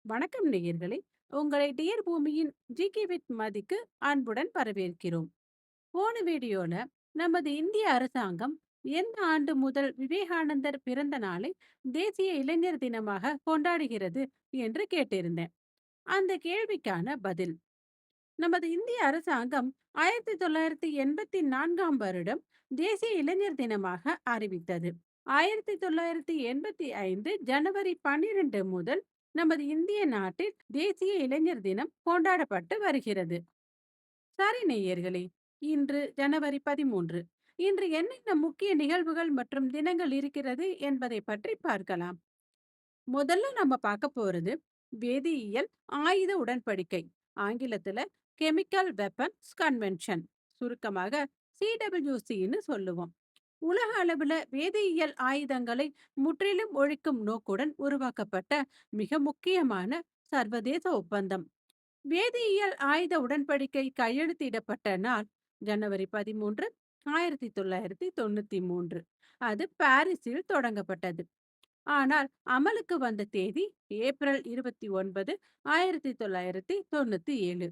வணக்கம் நேயர்களே. உங்களை டியர் பூமியின் ஜிகே வித் மதிக்கு அன்புடன் வரவேற்கிறோம். போன வீடியோல நமது இந்திய அரசாங்கம் எந்த ஆண்டு முதல் விவேகானந்தர் பிறந்த நாளை தேசிய இளைஞர் தினமாக கொண்டாடுகிறது என்று கேட்டிருந்தேன். அந்த கேள்விக்கான பதில்: நமது இந்திய அரசாங்கம் 1984ஆம் வருடம் தேசிய இளைஞர் தினமாக அறிவித்தது. 1985 ஜனவரி 12 முதல் நமது இந்திய நாட்டில் தேசிய இளைஞர் தினம் கொண்டாடப்பட்டு வருகிறது. சரி நேயர்களே, இன்று ஜனவரி 13. இன்று என்னென்ன முக்கிய நிகழ்வுகள் மற்றும் தினங்கள் இருக்கிறது என்பதை பற்றி பார்க்கலாம். முதல்ல நம்ம பார்க்க போறது வேதியியல் ஆயுத உடன்படிக்கை, ஆங்கிலத்துல கெமிக்கல் வெப்பன்ஸ் கன்வென்ஷன், சுருக்கமாக சிடபிள்யூசின்னு சொல்லுவோம். உலக அளவுல வேதியியல் ஆயுதங்களை முற்றிலும் ஒழிக்கும் நோக்குடன் உருவாக்கப்பட்ட மிக முக்கியமான சர்வதேச ஒப்பந்தம். வேதியியல் ஆயுத உடன்படிக்கை கையெழுத்திடப்பட்ட நாள் ஜனவரி 13, 1993. அது பாரிஸில் தொடங்கப்பட்டது. ஆனால் அமலுக்கு வந்த தேதி ஏப்ரல் 29, 1997.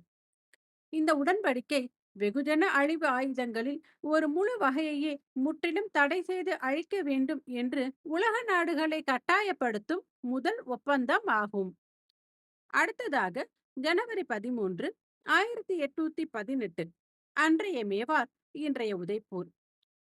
இந்த உடன்படிக்கை வெகுஜன அழிவு ஆயுதங்களில் ஒரு முழு வகையையே முற்றிலும் தடை செய்து அழிக்க வேண்டும் என்று உலக நாடுகளை கட்டாயப்படுத்தும் முதல் ஒப்பந்தம் ஆகும். அடுத்ததாக ஜனவரி 13, 1818, அன்றைய மேவார், இன்றைய உதய்பூர்.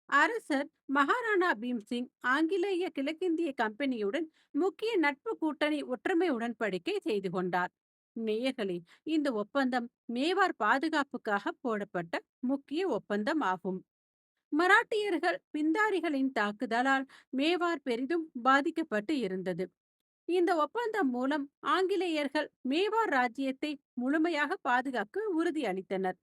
அரசர் மகாராணா பீம்சிங் ஆங்கிலேய கிழக்கிந்திய கம்பெனியுடன் முக்கிய நட்பு கூட்டணி ஒற்றுமை உடன்படிக்கை செய்து கொண்டார். நேயர்களே, இந்த ஒப்பந்தம் மேவார் பாதுகாப்புக்காக போடப்பட்ட முக்கிய ஒப்பந்தம் ஆகும். மராட்டியர்கள் பிந்தாரிகளின் தாக்குதலால் மேவார் பெரிதும் பாதிக்கப்பட்டு இருந்தது. இந்த ஒப்பந்தம் மூலம் ஆங்கிலேயர்கள் மேவார் ராஜ்யத்தை முழுமையாக பாதுகாக்க உறுதியளித்தனர்.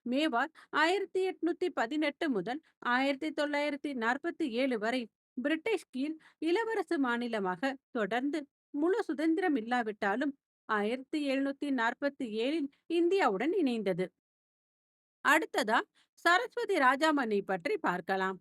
மேவார் 1818 முதல் 1947 வரை பிரிட்டிஷ் கீழ் இளவரசு மாநிலமாக தொடர்ந்து முழு சுதந்திரம் இல்லாவிட்டாலும் 1747இல் இந்தியாவுடன் இணைந்தது. அடுத்ததா சரஸ்வதி ராஜாமணி பற்றி பார்க்கலாம்.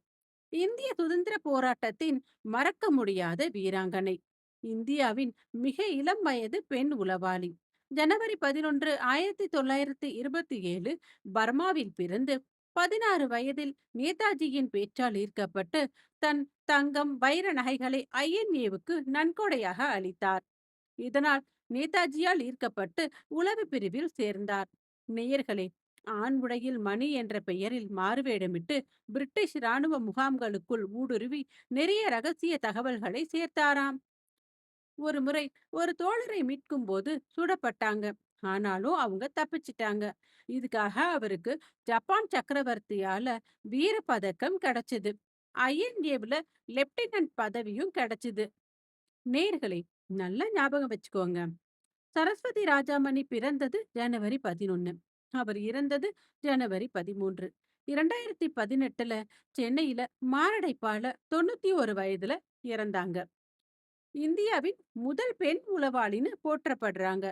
இந்திய சுதந்திர போராட்டத்தின் மறக்க முடியாத வீராங்கனை, இந்தியாவின் மிக இளம் வயது பெண் உளவாளி. ஜனவரி 11, 1927 பர்மாவில் பிறந்து 16 வயதில் நேதாஜியின் பேச்சால் ஈர்க்கப்பட்டு தன் தங்கம் வைர நகைகளை ஐஎன்ஏவுக்கு நன்கொடையாக அளித்தார். இதனால் நேதாஜியால் ஈர்க்கப்பட்டு உளவு பிரிவில் சேர்ந்தார். நேயர்களே, ஆண் உடையில் மணி என்ற பெயரில் மாறுவேடமிட்டு பிரிட்டிஷ் ராணுவ முகாம்களுக்குள் ஊடுருவி நிறைய ரகசிய தகவல்களை சேர்த்தாராம். ஒரு முறை ஒரு தோழரை மீட்கும் போது சுடப்பட்டாங்க. ஆனாலும் அவங்க தப்பிச்சிட்டாங்க. இதுக்காக அவருக்கு ஜப்பான் சக்கரவர்த்தியால வீர பதக்கம் கிடைச்சது. ஐஎன்ஏவுல லெப்டினன்ட் பதவியும் கிடைச்சது. நேர்களே, நல்லா ஞாபகம் வச்சுக்கோங்க. சரஸ்வதி ராஜாமணி பிறந்தது ஜனவரி 11. அவர் இறந்தது ஜனவரி 13. 2018ல சென்னையில மாரடைப்பால 91 வயதுல இறந்தாங்க. இந்தியாவின் முதல் பெண் உளவாளின்னு போற்றப்படுறாங்க.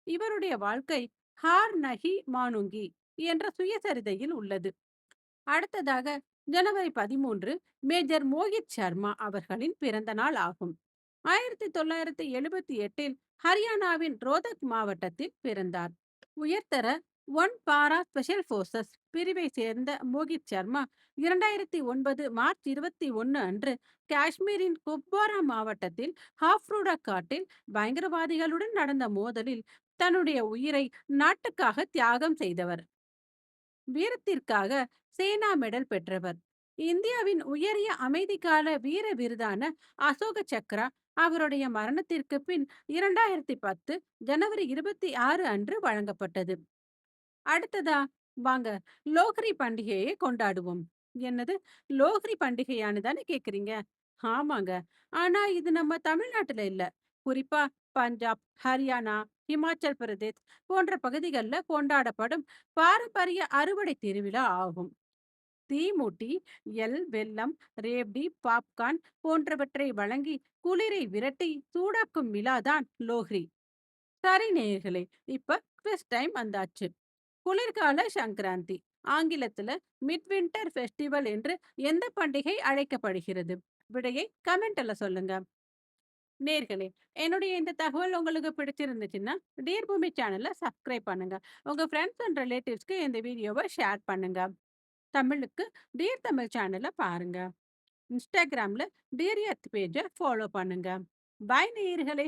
இவருடைய வாழ்க்கை ஹார் நஹி மானுங்கி என்ற சுயசரிதையில் உள்ளது. அடுத்ததாக ஜனவரி 13 மேஜர் மோஹித் சர்மா அவர்களின் பிறந்த நாள் ஆகும். 1978இல் ஹரியானாவின் ரோதக் மாவட்டத்தில் பிறந்தார். உயர்தர ஒன் பாரா ஸ்பெஷல் போர்சஸ் பிரிவை சேர்ந்த மோகித் சர்மா 2009 மார்ச் 21 அன்று காஷ்மீரின் குப்வாரா மாவட்டத்தில் ஹாஃப்ரூடா காட்டில் பயங்கரவாதிகளுடன் நடந்த மோதலில் தன்னுடைய உயிரை நாட்டுக்காக தியாகம் செய்தவர். வீரத்திற்காக சேனா மெடல் பெற்றவர். இந்தியாவின் உயரிய அமைதிக்கால வீர விருதான அசோக சக்ரா அவருடைய மரணத்திற்கு பின் 2010 ஜனவரி 26 அன்று வழங்கப்பட்டது. அடுத்ததா வாங்க லோஹ்ரி பண்டிகையை கொண்டாடுவோம். என்னது, லோஹ்ரி பண்டிகையான்னு தானே கேக்குறீங்க? ஆமாங்க. ஆனா இது நம்ம தமிழ்நாட்டுல இல்ல. குறிப்பா பஞ்சாப், ஹரியானா, ஹிமாச்சல் பிரதேஷ் போன்ற பகுதிகளில் கொண்டாடப்படும் பாரம்பரிய அறுவடை திருவிழா ஆகும். தீமூட்டி, வெல்லம், ரேப்டி, பாப்கார்ன் போன்றவற்றை வழங்கி குளிரை விரட்டி சூடாக்கும் விழாதான் லோஹ்ரி. சரி நேயர்களே, இப்ப குவிஸ் டைம் வந்தாச்சு. குளிர்கால சங்கராந்தி, ஆங்கிலத்துல மிட்வின்டர் ஃபெஸ்டிவல் என்று எந்த பண்டிகை அழைக்கப்படுகிறது? விடையை கமெண்ட்ல சொல்லுங்க. நேர்களே, என்னுடைய இந்த தகவல் உங்களுக்கு பிடிச்சிருந்துச்சுன்னா, டியர் பூமி சேனல சப்ஸ்கிரைப் பண்ணுங்க. உங்க ஃப்ரெண்ட்ஸ் அண்ட் ரிலேட்டிவ்ஸ்க்கு இந்த வீடியோவ ஷேர் பண்ணுங்க. தமிழுக்கு டியர் தமிழ் சேனல பாருங்க. இன்ஸ்டாகிராம்ல டியர் எர்த் பேஜ ஃபாலோ பண்ணுங்க. பாய் நேயர்களே!